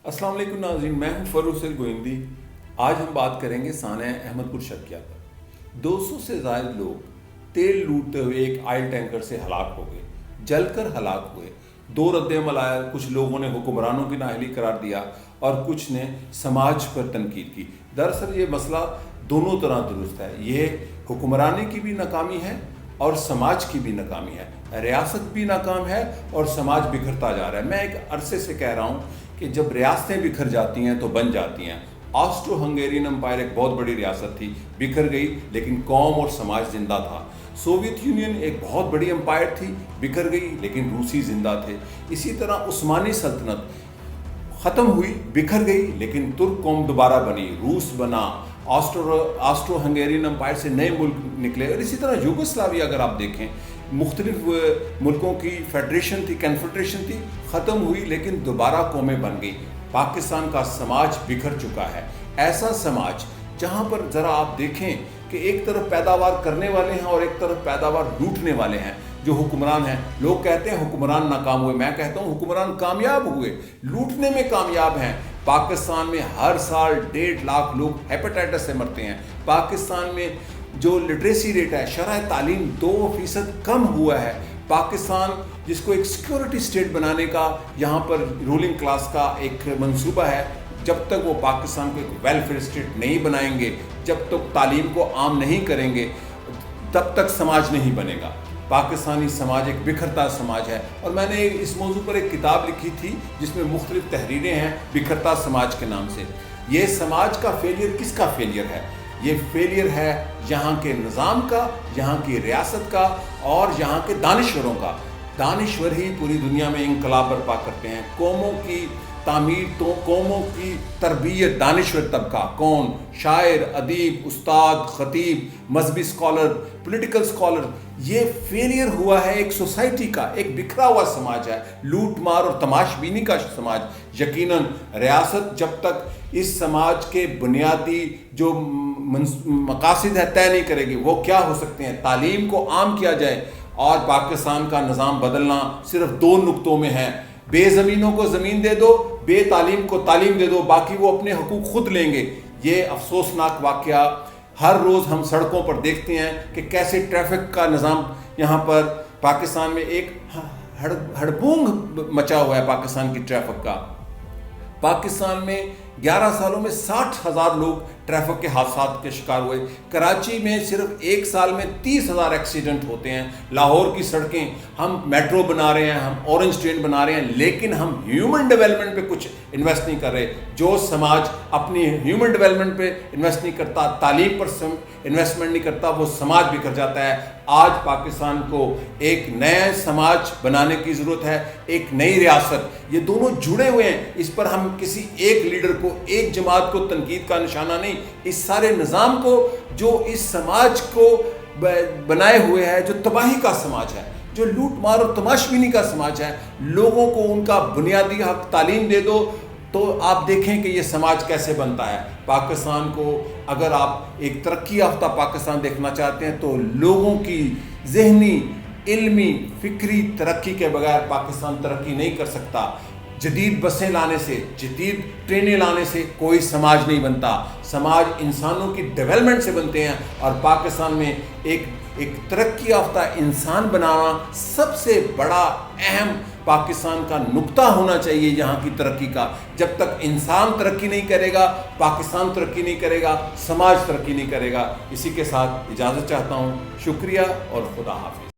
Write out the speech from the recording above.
अस्सलाम वालेकुम नाज़रीन, मैं हूं फरूसेल गोइंदी। आज हम बात करेंगे साना अहमदपुर शकिया पर। 200 से ज़्यादा लोग तेल लूटते हुए एक ऑयल टैंकर से हलाक हो गए, जलकर हलाक हुए। दो रद्द-ए-अमल आया, कुछ लोगों ने हुक्मरानों की नाअहली करार दिया और कुछ ने समाज पर तनकीद की। दरअसल ये मसला दोनों तरह दुरुस्त है। ये हुक्मरानी की भी नाकामी है और समाज की भी नाकामी है। रियासत भी नाकाम है और समाज बिखरता जा रहा है। मैं एक अरसे से कह रहा हूँ कि जब रियासतें बिखर जाती हैं तो बन जाती हैं। ऑस्ट्रो हंगेरियन एम्पायर एक बहुत बड़ी रियासत थी, बिखर गई, लेकिन कौम और समाज जिंदा था। सोवियत यूनियन एक बहुत बड़ी एम्पायर थी, बिखर गई, लेकिन रूसी जिंदा थे। इसी तरह उस्मानी सल्तनत ख़त्म हुई, बिखर गई, लेकिन तुर्क कौम दोबारा बनी, रूस बना, ऑस्ट्रो हंगेरियन एम्पायर से नए मुल्क निकले। और इसी तरह यूगोस्लाविया अगर आप देखें, मुख्तलिफ मुल्कों की फेडरेशन थी, कन्फेडरेशन थी, ख़त्म हुई, लेकिन दोबारा कौमें बन गई। पाकिस्तान का समाज बिखर चुका है। ऐसा समाज जहाँ पर ज़रा आप देखें कि एक तरफ पैदावार करने वाले हैं और एक तरफ पैदावार लूटने वाले हैं जो हुक्मरान हैं। लोग कहते हैं हुक्मरान नाकाम हुए, मैं कहता हूँ हुक्मरान कामयाब हुए, लूटने में कामयाब हैं। पाकिस्तान में हर साल 1.5 लाख लोग हेपेटाइटिस से मरते हैं। पाकिस्तान में जो लिटरेसी रेट है, शरह तालीम 2% कम हुआ है। पाकिस्तान जिसको एक सिक्योरिटी स्टेट बनाने का यहाँ पर रूलिंग क्लास का एक मंसूबा है, जब तक वो पाकिस्तान को एक वेलफेयर स्टेट नहीं बनाएंगे, जब तक तालीम को आम नहीं करेंगे, तब तक समाज नहीं बनेगा। पाकिस्तानी समाज एक बिखरता समाज है। और मैंने इस मौजू पर एक किताब लिखी थी जिसमें मुख्तलिफ तहरीरें हैं बिखरता समाज के नाम से। ये समाज का फेलियर किसका फेलियर है? ये फेलियर है यहाँ के निज़ाम का, यहाँ की रियासत का और यहाँ के दानिश्वरों का। दानिश्वर ही पूरी दुनिया में इंकलाब बर्पा करते हैं। कौमों की तामीर, तो कौमों की तरबियत दानिश्वर तबका, कौन? शायर, अदीब, उस्ताद, खतीब, मजहबी स्कॉलर, पॉलिटिकल स्कॉलर। ये फेलियर हुआ है एक सोसाइटी का, एक बिखरा हुआ समाज है, लूट मार और तमाशबीनी का समाज। यकीनन रियासत जब तक इस समाज के बुनियादी जो मकासद है तय नहीं करेगी, वो क्या हो सकते हैं? तालीम को आम किया जाए और पाकिस्तान का निज़ाम बदलना सिर्फ 2 नुक्तों में है। बेज़मीनों को ज़मीन दे दो, बेतालीम को तालीम दे दो, बाकी वो अपने हकूक़ खुद लेंगे। ये अफसोसनाक वाक़या हर रोज़ हम सड़कों पर देखते हैं कि कैसे ट्रैफिक का निज़ाम यहाँ पर पाकिस्तान में एक हड़बूंग मचा हुआ है। पाकिस्तान की ट्रैफिक का, पाकिस्तान में 11 सालों में 60,000 लोग ट्रैफिक के हादसात के शिकार हुए। कराची में सिर्फ 1 साल में 30,000 एक्सीडेंट होते हैं। लाहौर की सड़कें, हम मेट्रो बना रहे हैं, हम ऑरेंज ट्रेन बना रहे हैं, लेकिन हम ह्यूमन डेवलपमेंट पे कुछ इन्वेस्ट नहीं कर रहे। जो समाज अपनी ह्यूमन डेवलपमेंट पे इन्वेस्ट नहीं करता, तालीम पर इन्वेस्टमेंट नहीं करता, वो समाज बिखर जाता है। आज पाकिस्तान को एक नया समाज बनाने की ज़रूरत है, एक नई रियासत। ये दोनों जुड़े हुए हैं। इस पर हम किसी एक लीडर को, एक जमात को तनकीद का निशाना नहीं, इस सारे निज़ाम को जो इस समाज को बनाए हुए है, जो तबाही का समाज है, जो लूट मार और तमाशबीनी का समाज है। लोगों को उनका बुनियादी हक तालीम दे दो तो आप देखें कि ये समाज कैसे बनता है। पाकिस्तान को अगर आप एक तरक्की याफ्ता पाकिस्तान देखना चाहते हैं तो लोगों की ज़हनी, इल्मी, फ़िक्री तरक्की के बगैर पाकिस्तान तरक्की नहीं कर सकता। जदीद बसें लाने से, जदीद ट्रेनें लाने से कोई समाज नहीं बनता। समाज इंसानों की डेवलपमेंट से बनते हैं और पाकिस्तान में एक तरक्की याफ्ता इंसान बनाना सबसे बड़ा अहम पाकिस्तान का नुक्ता होना चाहिए यहाँ की तरक्की का। जब तक इंसान तरक्की नहीं करेगा, पाकिस्तान तरक्की नहीं करेगा, समाज तरक्की नहीं करेगा। इसी के साथ इजाज़त चाहता हूँ। शुक्रिया और खुदा हाफिज़।